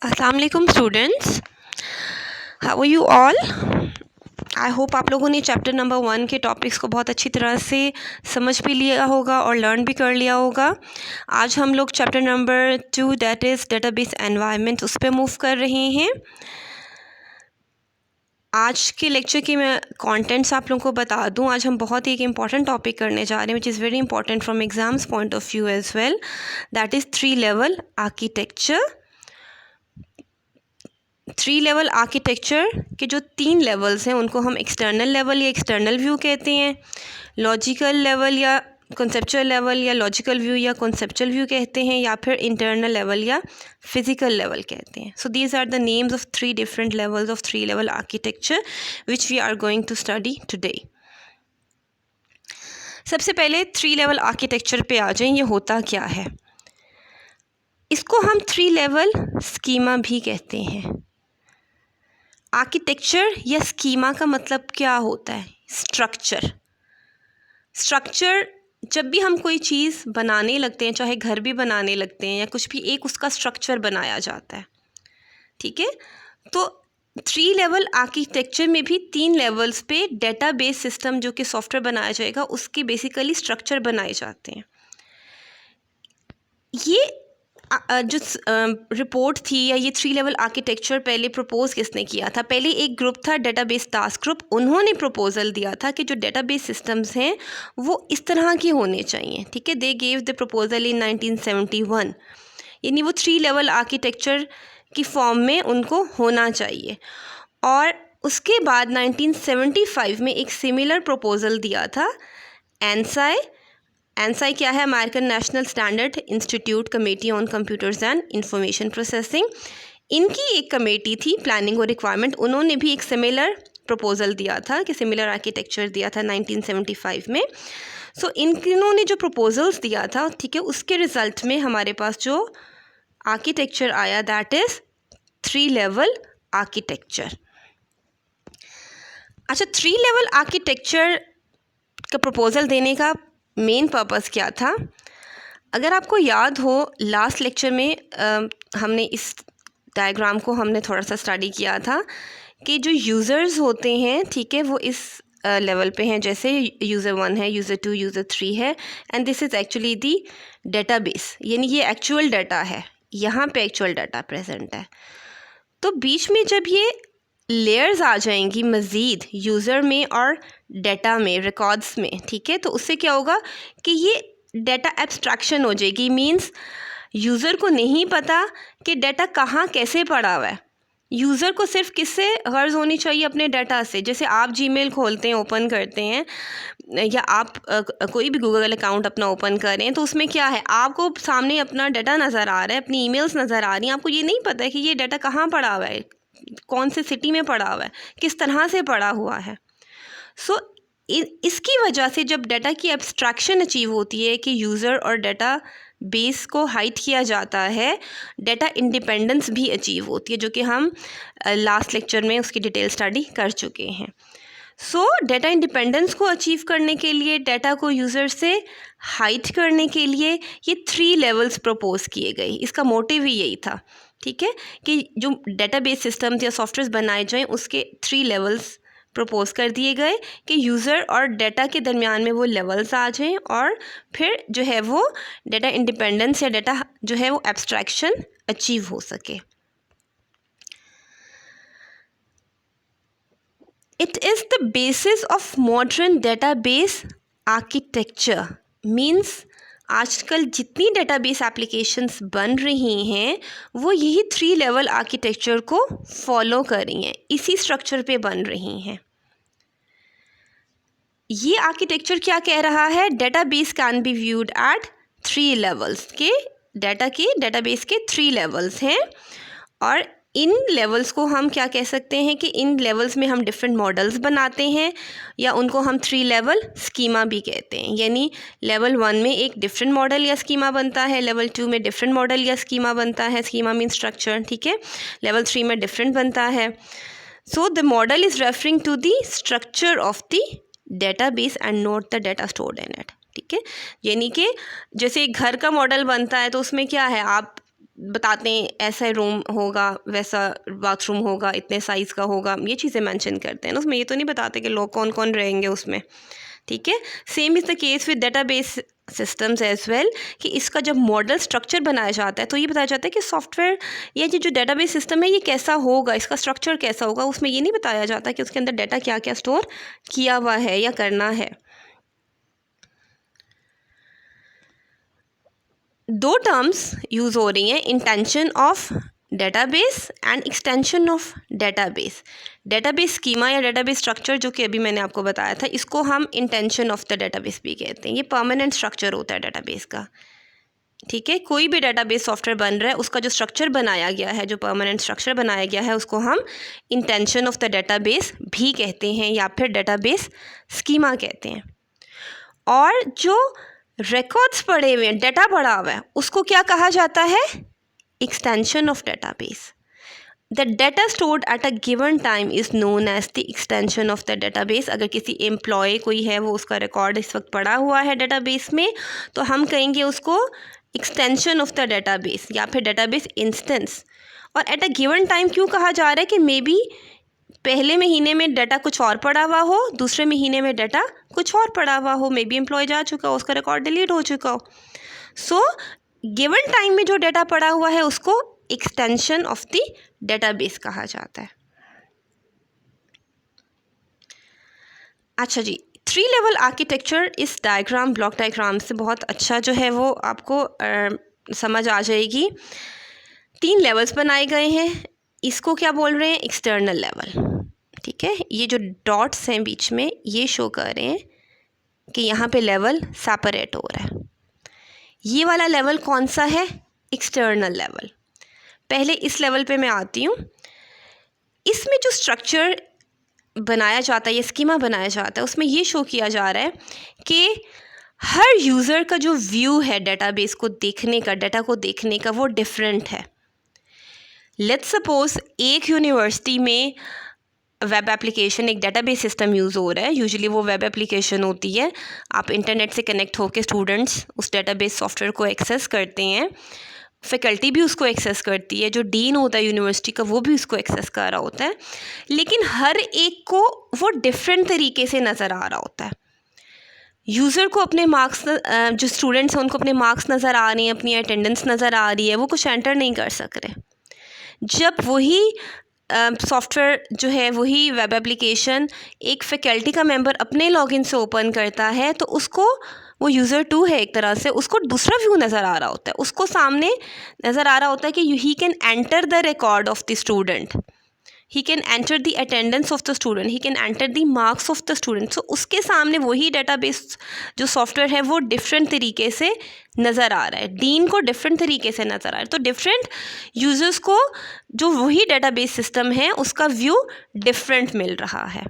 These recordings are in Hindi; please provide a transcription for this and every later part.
अस्सलाम वालेकुम students, how are you all. I hope आप लोगों ने चैप्टर नंबर 1 के टॉपिक्स को बहुत अच्छी तरह से समझ भी लिया होगा और लर्न भी कर लिया होगा। आज हम लोग chapter number 2 that is database environment उस पर मूव कर रहे हैं। आज के लेक्चर की मैं कंटेंट्स आप लोगों को बता दूं। आज हम बहुत ही एक इम्पॉर्टेंट टॉपिक करने जा रहे हैं which is very important from exams point of view as well, that is 3 level architecture. 3 level architecture के जो 3 लेवल्स हैं उनको हम एक्सटर्नल लेवल या एक्सटर्नल व्यू कहते हैं, लॉजिकल लेवल या कॉन्सेप्चुअल लेवल या लॉजिकल व्यू या कॉन्सेप्चुअल व्यू कहते हैं, या फिर इंटरनल लेवल या फिजिकल लेवल कहते हैं। So these are the names of 3 different levels of 3 level architecture which we are going to study today. सबसे पहले 3 लेवल आर्किटेक्चर पे आ जाएं। ये होता क्या है? इसको हम 3 लेवल स्कीमा भी कहते हैं। आर्किटेक्चर या स्कीमा का मतलब क्या होता है? स्ट्रक्चर। जब भी हम कोई चीज़ बनाने लगते हैं, चाहे घर भी बनाने लगते हैं या कुछ भी, एक उसका स्ट्रक्चर बनाया जाता है, ठीक है। तो 3 लेवल आर्किटेक्चर में भी 3 लेवल्स पे डेटाबेस सिस्टम जो कि सॉफ्टवेयर बनाया जाएगा उसके बेसिकली स्ट्रक्चर बनाए जाते हैं। ये जो रिपोर्ट थी या ये 3 लेवल आर्किटेक्चर पहले प्रपोज किसने किया था? पहले एक ग्रुप था डेटाबेस टास्क ग्रुप, उन्होंने प्रपोजल दिया था कि जो डेटाबेस सिस्टम्स हैं वो इस तरह के होने चाहिए, ठीक है। दे गेव द प्रपोजल इन 1971, यानी वो 3 लेवल आर्किटेक्चर की फॉर्म में उनको होना चाहिए। और उसके बाद 1975 में एक सिमिलर प्रपोजल दिया था एनसाई क्या है? American national standard institute committee on computers and information processing. इनकी एक कमेटी थी प्लानिंग और रिक्वायरमेंट, उन्होंने भी एक सिमिलर प्रपोजल दिया था कि सिमिलर आर्किटेक्चर दिया था 1975 में। सो इन्होंने जो प्रपोजल्स दिया था, ठीक है, उसके रिज़ल्ट में हमारे पास जो आर्किटेक्चर आया दैट इज़ 3 लेवल आर्किटेक्चर। अच्छा, 3 लेवल आर्किटेक्चर का प्रपोजल देने का मेन पर्पस क्या था? अगर आपको याद हो, लास्ट लेक्चर में हमने इस डायग्राम को हमने थोड़ा सा स्टडी किया था कि जो यूज़र्स होते हैं, ठीक है, वो इस लेवल पे हैं। जैसे यूज़र 1 है, यूज़र 2, यूज़र 3 है, and this is actually the database, यानी ये एक्चुअल डाटा है, यहाँ पे एक्चुअल डाटा प्रेजेंट है। तो बीच में जब ये लेयर्स आ जाएंगी मज़ीद यूज़र में और डाटा में, रिकॉर्ड्स में, ठीक है, तो उससे क्या होगा कि ये डाटा एब्स्ट्रैक्शन हो जाएगी। मींस यूज़र को नहीं पता कि डाटा कहाँ कैसे पड़ा हुआ है। यूज़र को सिर्फ किससे गर्ज होनी चाहिए? अपने डाटा से। जैसे आप जीमेल खोलते हैं, ओपन करते हैं, या आप कोई भी गूगल अकाउंट अपना ओपन करें, तो उसमें क्या है? आपको सामने अपना डाटा नज़र आ रहा है, अपनी ईमेल्स नज़र आ रही हैं, आपको ये नहीं पता है कि ये डाटा कहाँ पड़ा हुआ है, कौन से सिटी में पड़ा हुआ है, किस तरह से पड़ा हुआ है। सो इसकी वजह से जब डाटा की एब्स्ट्रैक्शन अचीव होती है कि यूज़र और डाटा बेस को हाइड किया जाता है, डाटा इंडिपेंडेंस भी अचीव होती है, जो कि हम लास्ट लेक्चर में उसकी डिटेल स्टडी कर चुके हैं। सो डाटा इंडिपेंडेंस को अचीव करने के लिए, डाटा को यूज़र से हाइड करने के लिए ये 3 लेवल्स प्रपोज किए गए। इसका मोटिव ही यही था, ठीक है, कि जो डेटाबेस सिस्टम्स या सॉफ्टवेयर बनाए जाएं उसके 3 लेवल्स प्रपोज कर दिए गए कि यूज़र और डाटा के दरमियान में वो लेवल्स आ जाएं और फिर जो है वो डाटा इंडिपेंडेंस या डाटा जो है वो एब्स्ट्रैक्शन अचीव हो सके। It is the basis of modern database architecture. Means आजकल जितनी डेटाबेस एप्लीकेशंस बन रही हैं वो यही 3 लेवल आर्किटेक्चर को फॉलो कर रही हैं, इसी स्ट्रक्चर पे बन रही हैं। ये आर्किटेक्चर क्या कह रहा है? Database can be viewed at 3 levels के डेटाबेस के 3 लेवल्स हैं, और इन लेवल्स को हम क्या कह सकते हैं कि इन लेवल्स में हम डिफरेंट मॉडल्स बनाते हैं, या उनको हम 3 लेवल स्कीमा भी कहते हैं। यानी लेवल 1 में एक डिफरेंट मॉडल या स्कीमा बनता है, लेवल 2 में डिफरेंट मॉडल या स्कीमा बनता है, स्कीमा मीन स्ट्रक्चर, ठीक है, लेवल 3 में डिफरेंट बनता है। So the model is referring to the structure of the database and not the data stored in it, ठीक है। यानी कि जैसे एक घर का मॉडल बनता है तो उसमें क्या है, आप बताते हैं ऐसा रूम होगा, वैसा बाथरूम होगा, इतने साइज़ का होगा, ये चीज़ें मेंशन करते हैं ना उसमें। ये तो नहीं बताते कि लोग कौन कौन रहेंगे उसमें, ठीक है। Same is the case with database systems as well, कि इसका जब मॉडल स्ट्रक्चर बनाया जाता है तो ये बताया जाता है कि सॉफ्टवेयर या ये जो डेटाबेस सिस्टम है ये कैसा होगा, इसका स्ट्रक्चर कैसा होगा। उसमें ये नहीं बताया जाता कि उसके अंदर डाटा क्या क्या स्टोर किया हुआ है या करना है। दो टर्म्स यूज़ हो रही हैं, intention of database and extension of database. Database schema या डेटाबेस स्ट्रक्चर जो कि अभी मैंने आपको बताया था, इसको हम इंटेंशन ऑफ द डेटाबेस भी कहते हैं। ये परमानेंट स्ट्रक्चर होता है डेटाबेस का, ठीक है। कोई भी डेटाबेस सॉफ्टवेयर बन रहा है उसका जो स्ट्रक्चर बनाया गया है, जो परमानेंट स्ट्रक्चर बनाया गया है, उसको हम इंटेंशन ऑफ द डेटाबेस भी कहते हैं या फिर डेटाबेस स्कीमा कहते हैं। और जो रिकॉर्ड्स पड़े हुए हैं, डाटा पड़ा हुआ है, उसको क्या कहा जाता है? Extension of database. The data stored at a given time is known as the extension of the database. अगर किसी एम्प्लॉय कोई है, वो उसका रिकॉर्ड इस वक्त पड़ा हुआ है डेटाबेस में, तो हम कहेंगे उसको एक्सटेंशन ऑफ द डेटाबेस या फिर डेटाबेस इंस्टेंस। और एट अ गिवन टाइम क्यों कहा जा रहा है? कि मे बी पहले महीने में डाटा कुछ और पड़ा हुआ हो, दूसरे महीने में डाटा कुछ और पड़ा हुआ हो, मे बी एम्प्लॉय जा चुका हो, उसका रिकॉर्ड डिलीट हो चुका हो। सो गिवन टाइम में जो डाटा पड़ा हुआ है उसको एक्सटेंशन ऑफ द डेटाबेस कहा जाता है। अच्छा जी, 3 लेवल आर्किटेक्चर इस डायग्राम, ब्लॉक डायग्राम से बहुत अच्छा जो है वो आपको समझ आ जाएगी। 3 लेवल्स बनाए गए हैं। इसको क्या बोल रहे हैं? एक्सटर्नल लेवल, ठीक है। ये जो डॉट्स हैं बीच में, ये शो कर रहे हैं कि यहाँ पे लेवल सेपरेट हो रहा है। ये वाला लेवल कौन सा है? External level. पहले इस लेवल पे मैं आती हूँ। इसमें जो स्ट्रक्चर बनाया जाता है, ये स्कीमा बनाया जाता है, उसमें ये शो किया जा रहा है कि हर यूज़र का जो व्यू है डेटाबेस को देखने का, डाटा को देखने का, वो डिफरेंट है। लेट्स सपोज एक यूनिवर्सिटी में वेब एप्लीकेशन, एक डेटाबेस सिस्टम यूज़ हो रहा है। यूजुअली वो वेब एप्लीकेशन होती है, आप इंटरनेट से कनेक्ट होकर स्टूडेंट्स उस डेटाबेस सॉफ्टवेयर को एक्सेस करते हैं, फैकल्टी भी उसको एक्सेस करती है, जो डीन होता है यूनिवर्सिटी का वो भी उसको एक्सेस कर रहा होता है। लेकिन हर एक को वो डिफरेंट तरीके से नज़र आ रहा होता है। यूज़र को अपने मार्क्स, जो स्टूडेंट्स हैं उनको अपने मार्क्स नज़र आ रही हैं, अपनी अटेंडेंस नज़र आ रही है, वो कुछ एंटर नहीं कर सक रहे। जब वही सॉफ्टवेयर जो है, वही वेब एप्लीकेशन एक फैकल्टी का मेंबर अपने लॉगिन से ओपन करता है, तो उसको, वो यूज़र 2 है एक तरह से, उसको दूसरा व्यू नज़र आ रहा होता है। उसको सामने नज़र आ रहा होता है कि he can enter the record of the student, he can enter the attendance of the student, he can enter the marks of the student. So उसके सामने वही डेटाबेस जो सॉफ्टवेयर है वो डिफरेंट तरीके से नज़र आ रहा है, डीन को डिफरेंट तरीके से नज़र आ रहा है। तो डिफरेंट यूज़र्स को जो वही डेटाबेस सिस्टम है उसका व्यू डिफरेंट मिल रहा है।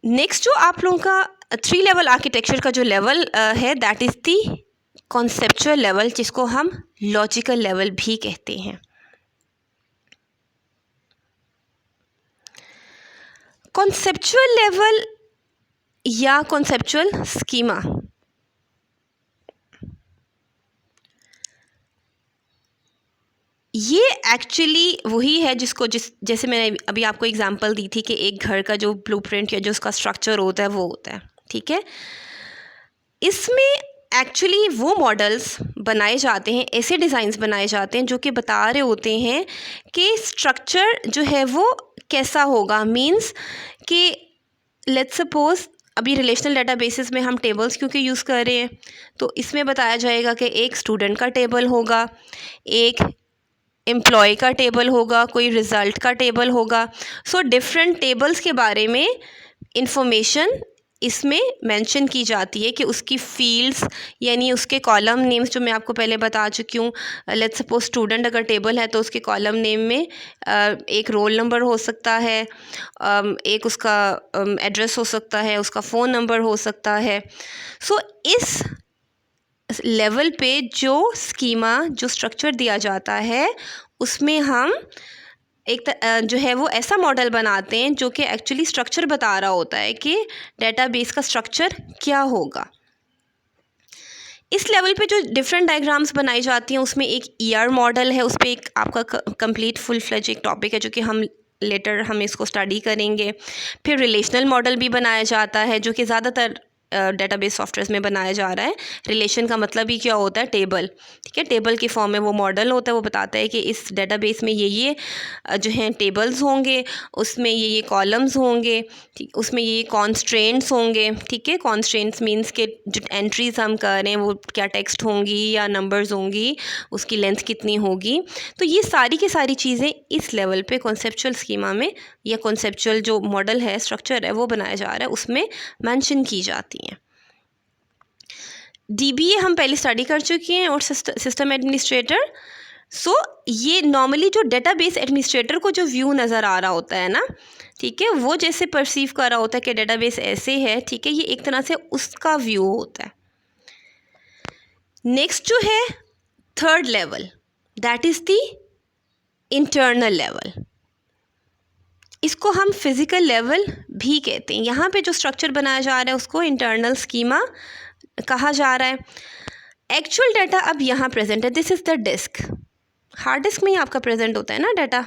नेक्स्ट जो आप लोगों का 3 लेवल आर्किटेक्चर का जो लेवल है, that is the conceptual level, जिसको हम लॉजिकल लेवल भी कहते हैं। कॉन्सेप्चुअल लेवल या कॉन्सेप्चुअल स्कीमा, ये एक्चुअली वही है जिसको जैसे मैंने अभी आपको एग्जांपल दी थी कि एक घर का जो ब्लूप्रिंट या जो उसका स्ट्रक्चर होता है वो होता है, ठीक है। इसमें एक्चुअली वो मॉडल्स बनाए जाते हैं, ऐसे डिज़ाइंस बनाए जाते हैं जो कि बता रहे होते हैं कि स्ट्रक्चर जो है वो कैसा होगा। मींस कि लेट्स सपोज अभी रिलेशनल डेटाबेसेस में हम टेबल्स क्योंकि यूज़ कर रहे हैं, तो इसमें बताया जाएगा कि एक स्टूडेंट का टेबल होगा, एक एम्प्लॉय का टेबल होगा, कोई रिज़ल्ट का टेबल होगा। सो डिफरेंट टेबल्स के बारे में इंफॉर्मेशन इसमें मेंशन की जाती है कि उसकी फील्ड्स यानी उसके कॉलम नेम्स जो मैं आपको पहले बता चुकी हूँ। लेट्स सपोज स्टूडेंट अगर टेबल है तो उसके कॉलम नेम में एक रोल नंबर हो सकता है, एक उसका एड्रेस हो सकता है, उसका फ़ोन नंबर हो सकता है। सो इस लेवल पे जो स्कीमा, जो स्ट्रक्चर दिया जाता है, उसमें हम एक जो है वो ऐसा मॉडल बनाते हैं जो कि एक्चुअली स्ट्रक्चर बता रहा होता है कि डेटाबेस का स्ट्रक्चर क्या होगा। इस लेवल पे जो डिफरेंट डायग्राम्स बनाई जाती हैं उसमें एक ईआर मॉडल है, उस पर एक आपका कंप्लीट फुल फ्लेज एक टॉपिक है जो कि हम इसको स्टडी करेंगे। फिर रिलेशनल मॉडल भी बनाया जाता है जो कि ज़्यादातर डेटाबेस सॉफ्टवेयर्स में बनाया जा रहा है। रिलेशन का मतलब ही क्या होता है, टेबल, ठीक है। टेबल के फॉर्म में वो मॉडल होता है, वो बताता है कि इस डेटाबेस में ये जो हैं टेबल्स होंगे, उसमें ये कॉलम्स होंगे, ठीक, उसमें ये कॉन्स्ट्रेंट्स होंगे, ठीक है। कॉन्स्ट्रेंट्स मींस के जो एंट्रीज हम कर रहे हैं वो क्या टेक्स्ट होंगी या नंबर्स होंगी, उसकी लेंथ कितनी होगी। तो ये सारी की सारी चीज़ें इस लेवल पे कॉन्सेप्चुअल स्कीमा में या कॉन्सेप्चुअल जो मॉडल है, स्ट्रक्चर है वो बनाया जा रहा है, उसमें मेंशन की जाती हैं। DBA हम पहले स्टडी कर चुके हैं और सिस्टम एडमिनिस्ट्रेटर। सो ये नॉर्मली जो डेटाबेस एडमिनिस्ट्रेटर को जो व्यू नज़र आ रहा होता है ना, ठीक है, वो जैसे परसीव कर रहा होता है कि डेटाबेस ऐसे है, ठीक है, ये एक तरह से उसका व्यू होता है। नेक्स्ट जो है third level, that is the internal level. इसको हम फिज़िकल लेवल भी कहते हैं। यहाँ पे जो स्ट्रक्चर बनाया जा रहा है उसको इंटरनल स्कीमा कहा जा रहा है। एक्चुअल डाटा अब यहाँ प्रेजेंट है, this is the disk. Hard disk में ही आपका प्रेजेंट होता है ना डाटा।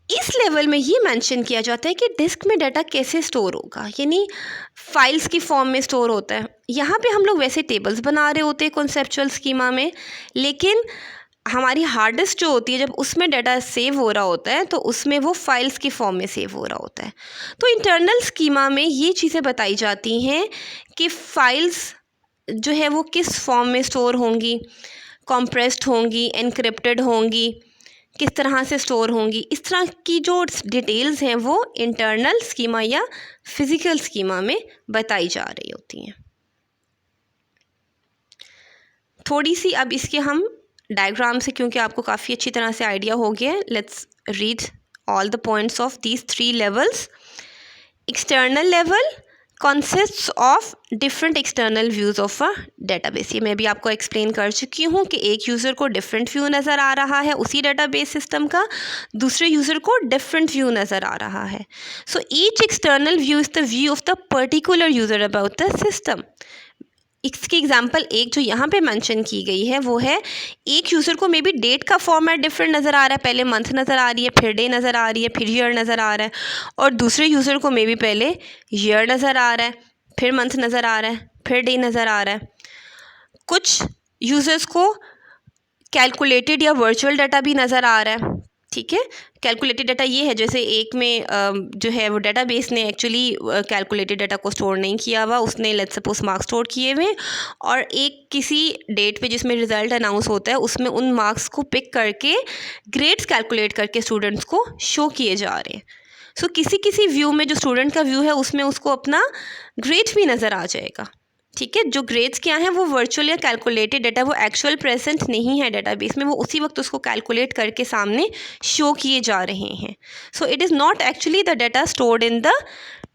इस लेवल में ये मेंशन किया जाता है कि डिस्क में डाटा कैसे स्टोर होगा, यानी फाइल्स की फॉर्म में स्टोर होता है। यहाँ पे हम लोग वैसे टेबल्स बना रहे होते हैं कॉन्सेप्चुअल स्कीमा में, लेकिन हमारी हार्ड डिस्क जो होती है जब उसमें डाटा सेव हो रहा होता है तो उसमें वो फाइल्स की फॉर्म में सेव हो रहा होता है। तो इंटरनल स्कीमा में ये चीज़ें बताई जाती हैं कि फाइल्स जो है वो किस फॉर्म में स्टोर होंगी, कॉम्प्रेस्ड होंगी, एनक्रिप्टेड होंगी, किस तरह से स्टोर होंगी। इस तरह की जो डिटेल्स हैं वो इंटरनल स्कीमा या फिज़िकल स्कीमा में बताई जा रही होती हैं। थोड़ी सी अब इसके हम डायग्राम से, क्योंकि आपको काफ़ी अच्छी तरह से आइडिया हो गया है, let's read all the points of these 3 levels. External level consists of different external views of a database। ये मैं भी आपको एक्सप्लेन कर चुकी हूँ कि एक यूज़र को डिफरेंट व्यू नज़र आ रहा है उसी डेटाबेस सिस्टम का, दूसरे यूज़र को डिफरेंट व्यू नज़र आ रहा है। So each external view is the view of the particular user about the system. इसकी एग्जांपल एक जो यहाँ पे मेंशन की गई है वो है, एक यूज़र को मे बी डेट का फॉर्मेट डिफरेंट नज़र आ रहा है, पहले मंथ नज़र आ रही है, फिर डे नज़र आ रही है, फिर ईयर नज़र आ रहा है, और दूसरे यूज़र को मे बी पहले ईयर नज़र आ रहा है, फिर मंथ नज़र आ रहा है, फिर डे नज़र आ रहा है। कुछ यूज़र्स को कैलकुलेटेड या वर्चुअल डाटा भी नज़र आ रहा है, ठीक है। कैलकुलेटेड डाटा ये है जैसे एक में जो है वो डेटाबेस ने एक्चुअली कैलकुलेटेड डाटा को स्टोर नहीं किया हुआ, उसने लेट्स सपोज मार्क्स स्टोर किए हुए, और एक किसी डेट पे जिसमें रिज़ल्ट अनाउंस होता है उसमें उन मार्क्स को पिक करके ग्रेड्स कैलकुलेट करके स्टूडेंट्स को शो किए जा रहे हैं। सो किसी किसी व्यू में जो स्टूडेंट का व्यू है उसमें उसको अपना ग्रेड भी नज़र आ जाएगा, ठीक है। जो ग्रेड्स क्या हैं वो वर्चुअल या कैलकुलेटेड डाटा, वो एक्चुअल प्रेजेंट नहीं है डेटाबेस में, वो उसी वक्त उसको कैलकुलेट करके सामने शो किए जा रहे हैं। So it is not actually the data stored in the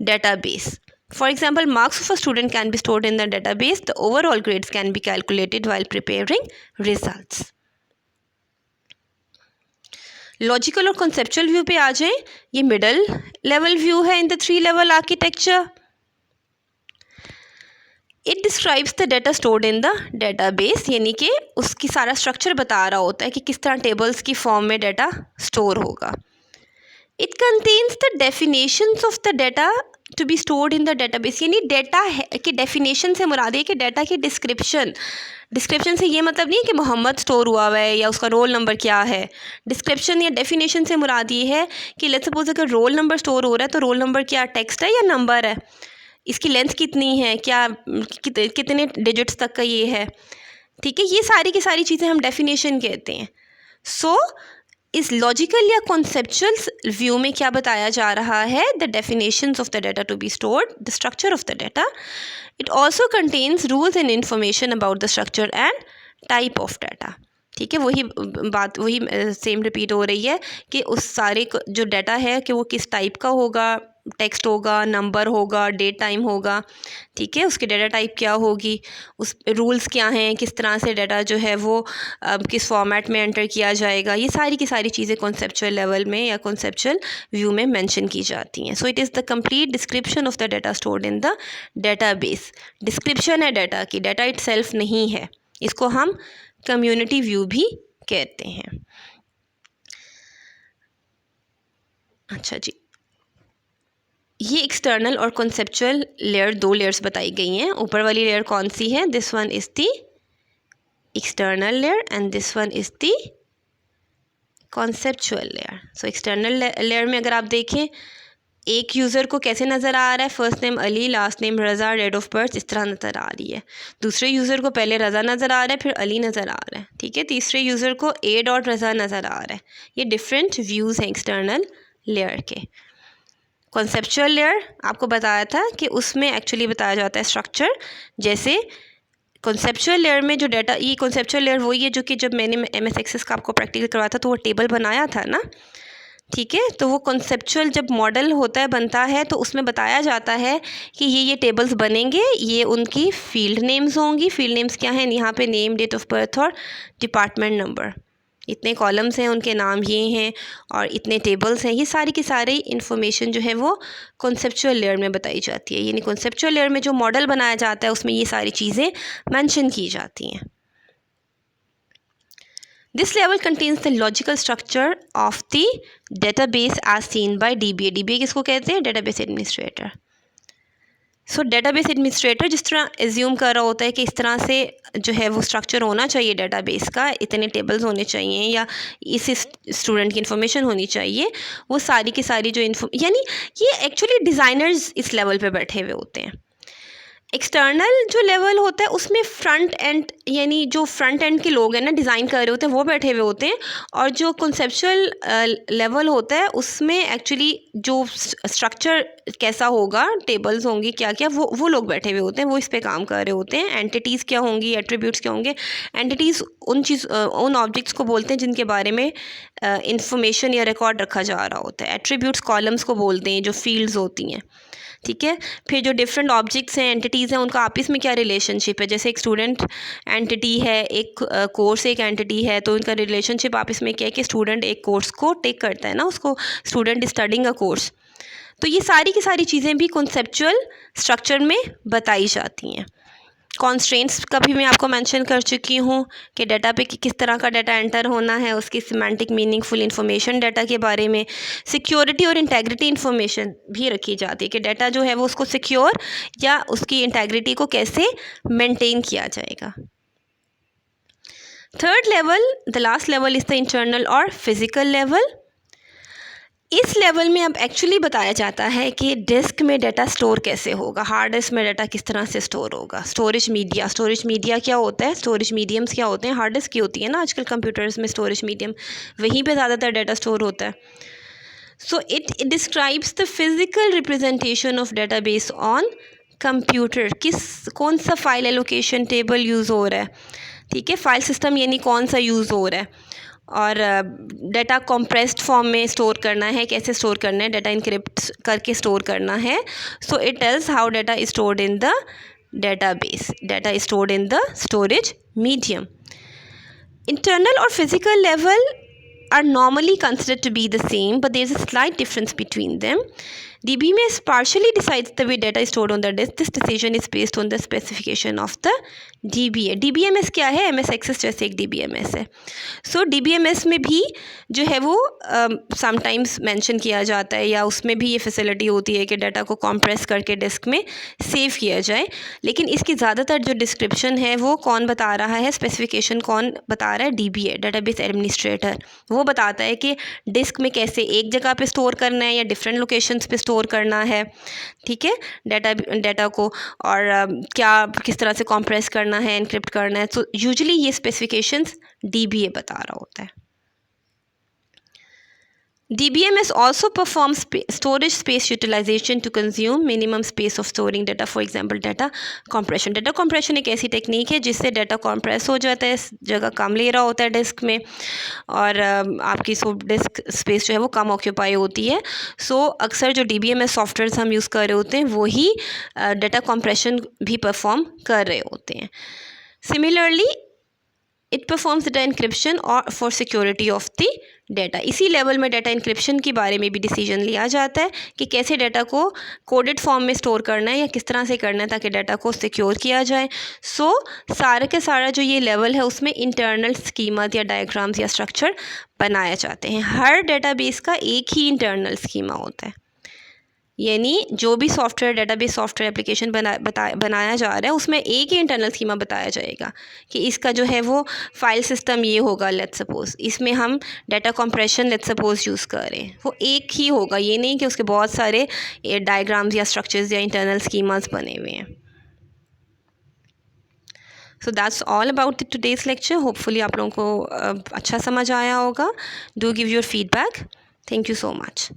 database. For example, marks of a student can be stored in the database. The overall grades can be calculated while preparing results. Logical और कॉन्सेप्चुअल व्यू पे आ जाएं। ये मिडल लेवल व्यू है in the 3 level architecture. It describes the data stored in the database, यानी कि उसकी सारा स्ट्रक्चर बता रहा होता है कि किस तरह टेबल्स की फॉर्म में डाटा स्टोर होगा। It contains the definitions of the data to be stored in the database, यानी डाटा की डेफिनेशन से मुराद है कि डाटा की डिस्क्रिप्शन से ये मतलब नहीं है कि मोहम्मद स्टोर हुआ है या उसका रोल नंबर क्या है। डिस्क्रिप्शन या डेफिनेशन से मुराद ये है कि लेट्स सपोज अगर रोल नंबर स्टोर हो रहा है तो रोल नंबर क्या टेक्स्ट है या नंबर है, इसकी लेंथ कितनी है, क्या कितने डिजिट्स तक का ये है, ठीक है। ये सारी की सारी चीज़ें हम डेफिनेशन कहते हैं। सो इस लॉजिकल या कॉन्सेप्चुअल व्यू में क्या बताया जा रहा है, the definitions of the data to be stored, the structure of the data. It also contains rules and information about the structure and type of data, ठीक है। वही बात वही सेम रिपीट हो रही है कि उस सारे जो डाटा है कि वो किस टाइप का होगा, टेक्स्ट होगा, नंबर होगा, डेट टाइम होगा, ठीक है। उसके डाटा टाइप क्या होगी, उस रूल्स क्या हैं, किस तरह से डाटा जो है वो किस फॉर्मेट में एंटर किया जाएगा, ये सारी की सारी चीज़ें कॉन्सेप्चुअल लेवल में या कॉन्सेप्चुअल व्यू में मेंशन की जाती हैं। So it is the complete description of the data stored in the database. Description है डाटा की, डाटा इटसेल्फ नहीं है। इसको हम कम्युनिटी व्यू भी कहते हैं। अच्छा जी, ये एक्सटर्नल और कॉन्सेप्चुअल लेयर, दो लेयर्स बताई गई हैं। ऊपर वाली लेयर कौन सी है, this one is the external layer and this one is the conceptual layer. So external layer में अगर आप देखें, एक यूज़र को कैसे नज़र आ रहा है, first name Ali, last name Raza, date of birth इस तरह नज़र आ रही है। दूसरे यूज़र को पहले रज़ा नज़र आ रहा है, फिर अली नज़र आ रहा है, ठीक है। तीसरे यूज़र को ए डॉट रज़ा नज़र आ रहा है। ये डिफरेंट व्यूज़ हैं एक्सटर्नल लेयर के। कॉन्सेप्चुअल लेयर आपको बताया था कि उसमें एक्चुअली बताया जाता है स्ट्रक्चर। जैसे कॉन्सेप्चुअल लेयर में जो डाटा, ये कॉन्सेप्चुअल लेयर वही है जो कि जब मैंने MS एक्सेस का आपको प्रैक्टिकल करवाया था तो वो टेबल बनाया था ना, ठीक है। तो वो कॉन्सेप्चुअल जब मॉडल होता है, बनता है, तो उसमें बताया जाता है कि ये टेबल्स बनेंगे, ये उनकी फील्ड नेम्स होंगी। फील्ड नेम्स क्या हैं, यहाँ पे नेम, डेट ऑफ बर्थ और डिपार्टमेंट नंबर, इतने कॉलम्स हैं, उनके नाम ये हैं और इतने टेबल्स हैं। ये सारी की सारी इन्फॉर्मेशन जो है वो कॉन्सेप्चुअल लेयर में बताई जाती है। यानी कॉन्सेप्चुअल लेयर में जो मॉडल बनाया जाता है उसमें ये सारी चीज़ें मेंशन की जाती हैं। This level contains the logical structure of the database as seen by DBA. DBA किसको कहते हैं, डेटाबेस एडमिनिस्ट्रेटर। सो डेटाबेस एडमिनिस्ट्रेटर जिस तरह एज्यूम कर रहा होता है कि इस तरह से जो है वो स्ट्रक्चर होना चाहिए डेटाबेस का, इतने टेबल्स होने चाहिए या इस स्टूडेंट की इन्फॉर्मेशन होनी चाहिए, वो सारी की सारी जो यानी ये एक्चुअली डिज़ाइनर्स इस लेवल पे बैठे हुए होते हैं। एक्सटर्नल जो लेवल होता है उसमें फ्रंट एंड, यानी जो फ्रंट एंड के लोग हैं ना, डिज़ाइन कर रहे होते हैं, वो बैठे हुए होते हैं। और जो कॉन्सेप्चुअल लेवल होता है उसमें एक्चुअली जो स्ट्रक्चर कैसा होगा, टेबल्स होंगी क्या क्या, वो लोग बैठे हुए होते हैं, वो इस पे काम कर रहे होते हैं। एंटिटीज़ क्या होंगी, एट्रीब्यूट्स क्या होंगे। एंटिटीज़ उन ऑब्जेक्ट्स को बोलते हैं जिनके बारे में इंफॉर्मेशन या रिकॉर्ड रखा जा रहा होता है। एट्रीब्यूट्स कॉलम्स को बोलते हैं, जो फील्ड्स होती हैं, ठीक है। फिर जो डिफरेंट ऑब्जेक्ट्स हैं, एंटिटीज़ हैं, उनका आपस में क्या रिलेशनशिप है। जैसे एक स्टूडेंट एंटिटी है, एक कोर्स एक एंटिटी है, तो उनका रिलेशनशिप आपस में क्या है कि स्टूडेंट एक कोर्स को टेक करता है ना, उसको स्टूडेंट स्टडिंग अ कोर्स। तो ये सारी की सारी चीज़ें भी कॉन्सेप्चुअल स्ट्रक्चर में बताई जाती हैं। कॉन्स्ट्रेंट्स का भी मैं आपको मेंशन कर चुकी हूँ कि डाटा पे किस तरह का डाटा एंटर होना है, उसकी सिमेंटिक मीनिंगफुल इन्फॉर्मेशन डाटा के बारे में। सिक्योरिटी और इंटेग्रिटी इन्फॉर्मेशन भी रखी जाती है कि डाटा जो है वो उसको सिक्योर या उसकी इंटेग्रिटी को कैसे मेंटेन किया जाएगा। Third level, the last level is the internal और फिज़िकल लेवल। इस लेवल में अब एक्चुअली बताया जाता है कि डिस्क में डाटा स्टोर कैसे होगा, हार्ड डिस्क में डाटा किस तरह से स्टोर होगा। स्टोरेज मीडिया क्या होता है, स्टोरेज मीडियम्स क्या होते हैं। हार्ड डिस्क की होती है ना आजकल कंप्यूटर्स में स्टोरेज मीडियम, वहीं पे ज़्यादातर डाटा स्टोर होता है। So it describes the physical representation of database on computer. कौन सा फाइल एलोकेशन टेबल यूज़ हो रहा है, ठीक है। फाइल सिस्टम यानी कौन सा यूज़ हो रहा है, और डाटा कॉम्प्रेस्ड फॉर्म में स्टोर करना है, कैसे स्टोर करना है, डाटा इनक्रिप्ट करके स्टोर करना है। So it tells how data is stored in the database, data is stored in the storage medium. Internal और physical level are normally considered to be the same, but there is a slight difference between them. DBMS partially decides the way data is stored on the disk. This decision is based on the specification of the DBA. DBMS क्या है, MS एक्सेस जैसे एक DBMS है। सो DBMS में भी जो है वो समटाइम्स मेंशन किया जाता है, या उसमें भी ये फैसिलिटी होती है कि डाटा को कॉम्प्रेस करके डिस्क में सेव किया जाए। लेकिन इसकी ज़्यादातर जो डिस्क्रिप्शन है वो कौन बता रहा है, स्पेसिफिकेशन कौन बता रहा है, DBA, डेटाबेस एडमिनिस्ट्रेटर। वो बताता है कि डिस्क में कैसे एक जगह पे स्टोर करना है या डिफरेंट लोकेशंस पे स्टोर करना है, ठीक है, डाटा को, और क्या किस तरह से कॉम्प्रेस करना है, एनक्रिप्ट करना है। तो यूजुअली ये स्पेसिफिकेशंस DBA बता रहा होता है। DBMS also performs storage space utilization to consume minimum space of storing data. For example, data compression. Data compression एक ऐसी टेक्निक है जिससे डाटा कॉम्प्रेस हो जाता है, जगह कम ले रहा होता है डिस्क में, और आपकी डिस्क स्पेस जो है वो कम ऑक्यूपाई होती है. सो अक्सर जो DBMS सॉफ्टवेयर हम यूज़ कर रहे होते हैं वही डाटा कॉम्प्रेशन भी परफॉर्म कर रहे होते हैं. Similarly it performs data encryption और for security of the data. इसी लेवल में डाटा इंक्रिप्शन के बारे में भी डिसीजन लिया जाता है कि कैसे डाटा को कोडेड फॉर्म में स्टोर करना है या किस तरह से करना है ताकि डाटा को सिक्योर किया जाए. सो सारा के सारा जो ये लेवल है उसमें इंटरनल स्कीमा या डायग्राम्स या स्ट्रक्चर बनाए जाते हैं. हर डेटाबेस का एक ही इंटरनल स्कीमा होता है, यानी जो भी सॉफ्टवेयर डेटाबेस सॉफ्टवेयर एप्लीकेशन बनाया जा रहा है उसमें एक ही इंटरनल स्कीमा बताया जाएगा कि इसका जो है वो फाइल सिस्टम ये होगा. लेट्स सपोज इसमें हम data compression let's suppose use करें, वो एक ही होगा. ये नहीं कि उसके बहुत सारे डायग्राम्स या स्ट्रक्चर्स या इंटरनल स्कीमास बने हुए हैं. So that's all about today's lecture. Hopefully आप लोगों को अच्छा समझ आया होगा. Do give your feedback. Thank you so much.